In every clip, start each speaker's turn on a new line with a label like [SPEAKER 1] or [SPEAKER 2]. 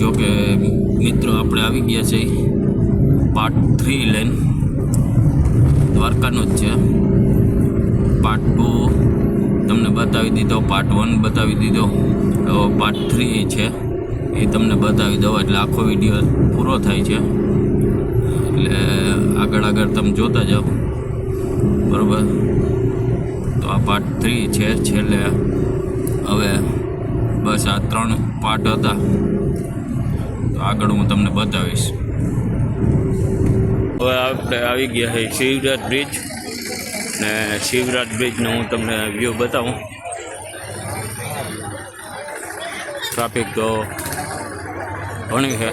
[SPEAKER 1] જો કે મિત્રો આપણે આવી ગયા છે પાર્ટ 3 લઈને દ્વારકાનો જ છે. પાર્ટ 2 તમને બતાવી દીધો, પાર્ટ 1 બતાવી દીધો, હવે પાર્ટ 3 છે એ તમને બતાવી દો એટલે આખો વિડીયો પૂરો થાય છે. એટલે આગળ તમે જોતા જાઓ, બરાબર. તો આ પાર્ટ 3 છે છેલ્લે. હવે બસ આ 3 પાર્ટ હતા, તો આગળ હું તમને બતાવીશ. હવે આપણે આવી ગયા છે શિવરાજ બ્રિજ, ને શિવરાજ બ્રિજનો હું તમને વ્યૂ બતાવું. ટ્રાફિક તો ઘણી છે.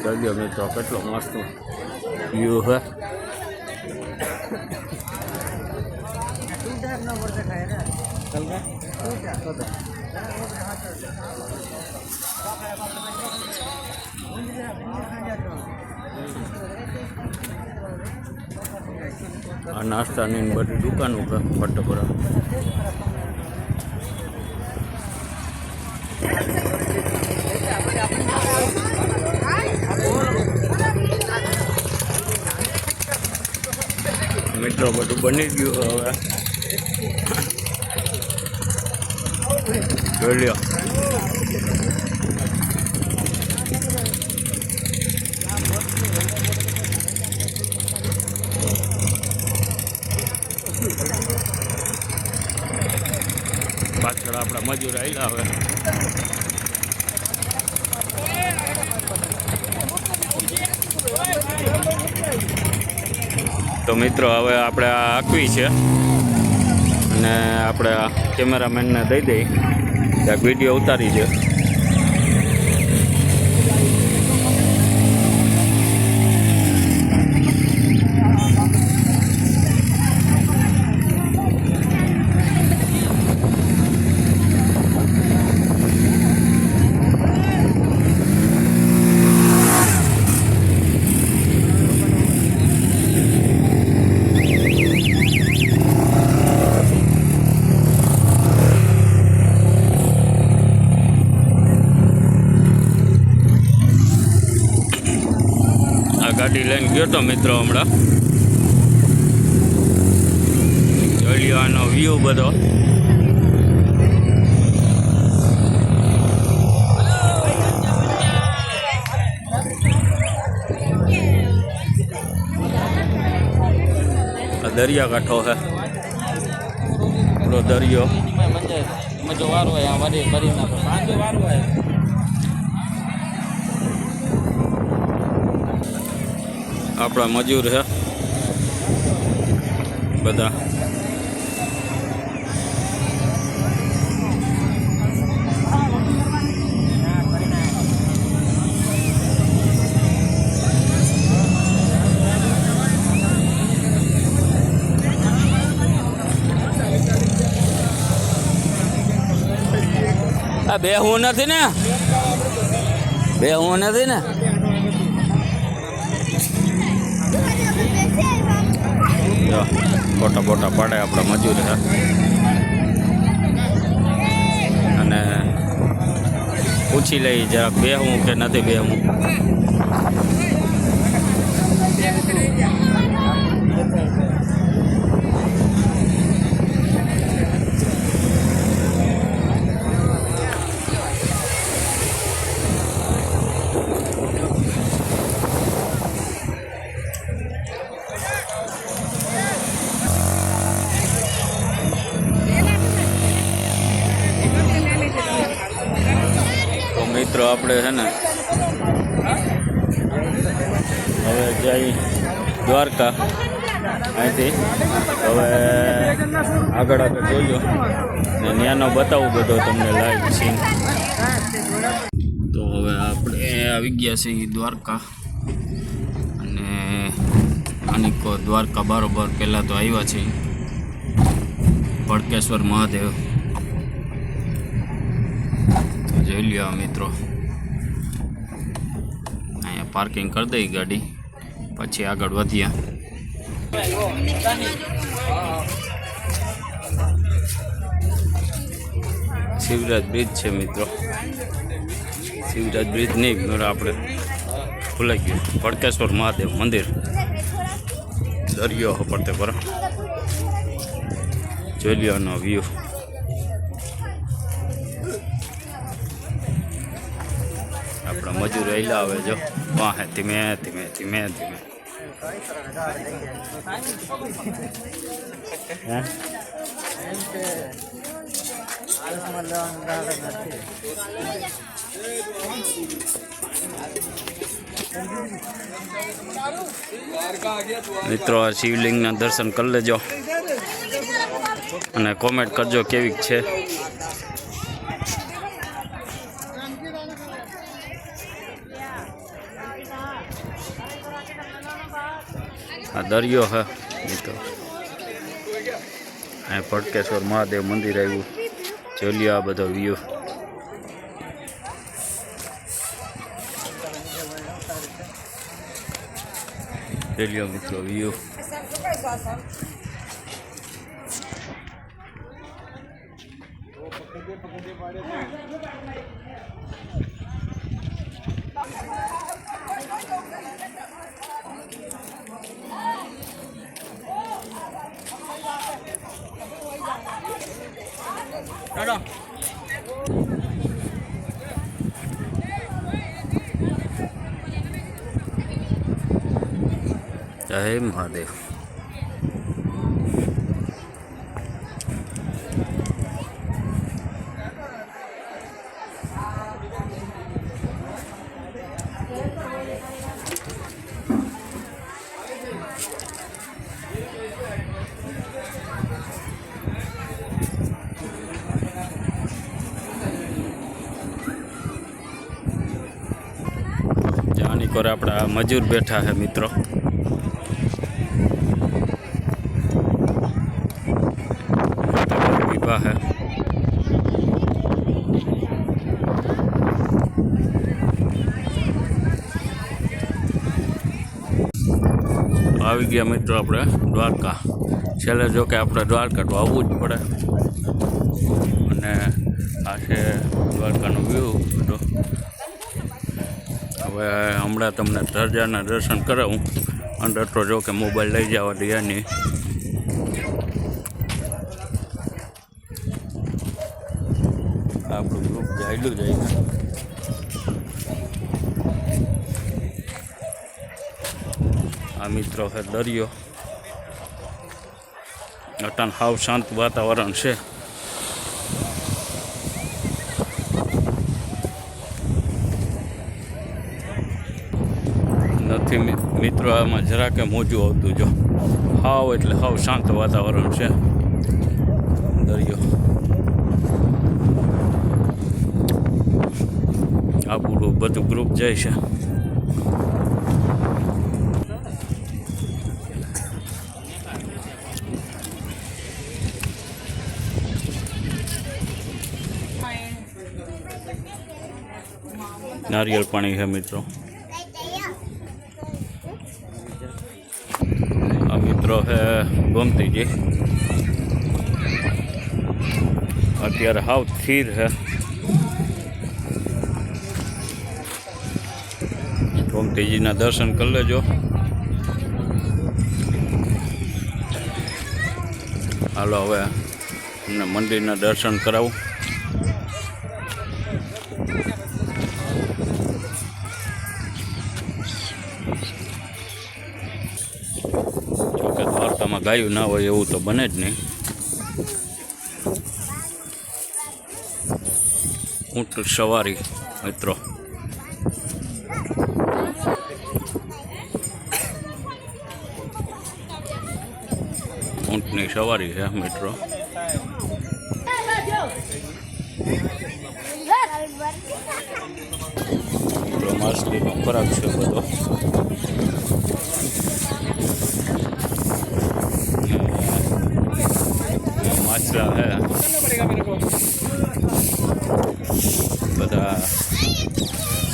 [SPEAKER 1] જગ્યા મિત્રો કેટલો મસ્ત વ્યૂ છે. આ નાસ્તાની બધી દુકાનો ફટોફટ. મિત્રો બધું બની ગયું. હવે જોઈ લ્યો. પાછળ આપણા મજૂર આવેલા. હવે તો મિત્રો હવે આપણે આ આકવી છે અને આપણે આ કેમેરામેનને દઈ દઈ એક વિડીયો ઉતારી છે. ગાડી લઈને ગયો તો મિત્રો હમણાં. જોઈ લ્યો આનો વ્યૂ બધો. આ દરિયાકાંઠો છે, પૂરો દરિયો. આપણા મજૂર છે બધા. આ બેહવું નથી ને, બેહવું નથી ને. ફોટા ફોટા પાડે આપણા મજૂર છે. અને પૂછી લઈ જરાક બેહું કે નથી બેહું. મિત્રો આપણે છે ને હવે જઈ દ્વારકા અહીંથી. હવે આગળ જોજો ને ત્યાંનો બતાવું બધો તમને લાઈવ સીન. તો હવે આપણે આવી ગયા છીએ દ્વારકા. અને આની દ્વારકા બરોબર પહેલાં તો આવ્યા છે ભડકેશ્વર મહાદેવ. જોઈ લ્યો મિત્રો, અહીંયા પાર્કિંગ કરી દઈ ગાડી, પછી આગળ વધ્યા. શિવરાજ બ્રિજ છે મિત્રો. શિવરાજ બ્રિજ નહીં આપણે ભૂલાઈ ગયું. પડકેશ્વર મહાદેવ મંદિર દરિયો પડતે પર જોઈ લ્યોનો વ્યૂ. આપણા મજૂર એલા આવે જો વાહે ધીમે ધીમે ધીમે ધીમે. મિત્રો આ શિવલિંગના દર્શન કરી લેજો અને કોમેન્ટ કરજો કેવી છે. આ દરિયો હે મિત્રો. અહીં પડકેશ્વર મહાદેવ મંદિર આવ્યું. જોઈ લ્યો આ બધો વ્યૂ. જોઈ લ્યો મિત્રો વ્યૂ. જય મહાદેવ. જાની કોર આપણા મજૂર બેઠા હે મિત્રો. વિવાહ હે. આવી ગયા મિત્રો આપણે દ્વારકા. છેલ્લે જો કે આપણે દ્વારકા તો આવવું જ પડે. અને આ છે દ્વારકાનો વ્યૂ બધો. હવે હમણાં તમને ધજાના દર્શન કરાવું. અંદર તો જો કે મોબાઈલ લઈ જવા દે નહીં. આપણું ગ્રુપ જાયલું જાય. આ મિત્રો છે દરિયો. અટાણ હાવ શાંત વાતાવરણ છે. નથી મિત્રો આમાં જરાકે મોજું આવતું જો. હાવ એટલે હાવ શાંત વાતાવરણ છે. દરિયો આપણું બધું ગ્રુપ જાય છે. નારિયેળ પાણી છે મિત્રો. આ મિત્રો છે ગોમતીજી. અત્યારે હાવ સ્થિર છે. ગોમતીજીના દર્શન કરી લેજો. હાલો હવે અમને મંદિરના દર્શન કરાવું. જોકે દ્વારકામાં ગાયું ના હોય એવું તો બને જ નહીં. ઊંટ સવારી મિત્રો. ઊંટની સવારી છે મિત્રો. માછલીનો ખોરાક છે બધો. માછલા છે બધા.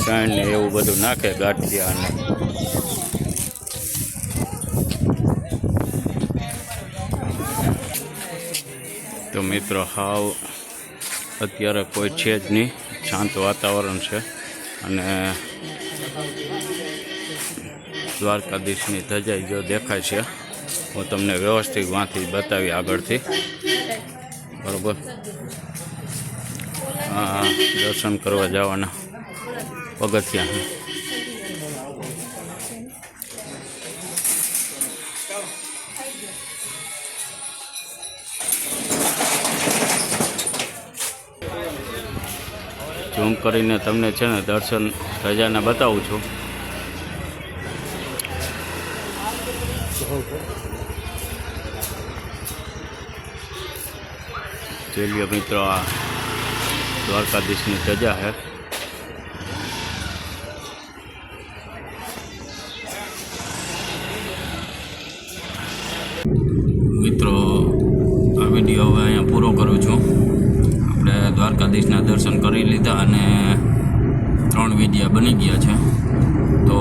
[SPEAKER 1] શણ ને એવું બધું નાખે ગાંઠિયા ને. તો મિત્રો હાવ અત્યારે કોઈ છે જ નહીં, શાંત વાતાવરણ છે. અને દ્વારકાધીશની ધજાઈ જો દેખાય છે. હું તમને વ્યવસ્થિત વાંથી બતાવી આગળથી, બરાબર. હા, દર્શન કરવા જવાના પગથિયા. ઝૂમ કરીને તમને છે ને દર્શન ધજાને બતાવું છું. જોઈ લો મિત્રો, આ દ્વારકાધીશની ધજા છે. મિત્રો, આ વિડીયો હવે અહીંયા પૂરો કરું છું. આપણે દ્વારકાધીશના દર્શન કરી લીધા અને 3 વિડીયા બની ગયા છે. તો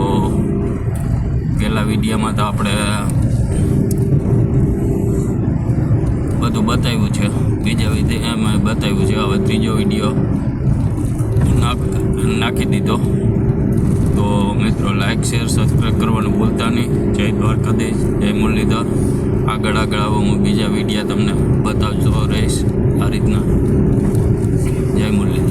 [SPEAKER 1] પહેલા વિડીયામાં તો આપણે બધું બતાવ્યું છે, બીજા વિડીયામાં બતાવ્યું છે. હવે ત્રીજો વિડીયો નાખી દીધો. તો મિત્રો, લાઈક શેર સબસ્ક્રાઈબ કરવાનું ભૂલતા નહીં. જય દ્વારકાધીશ, જય મુરલીધર. આગળ આવો હું બીજા વિડીયા તમને બતાવતો રહીશ આ રીતના. જય મુરલી.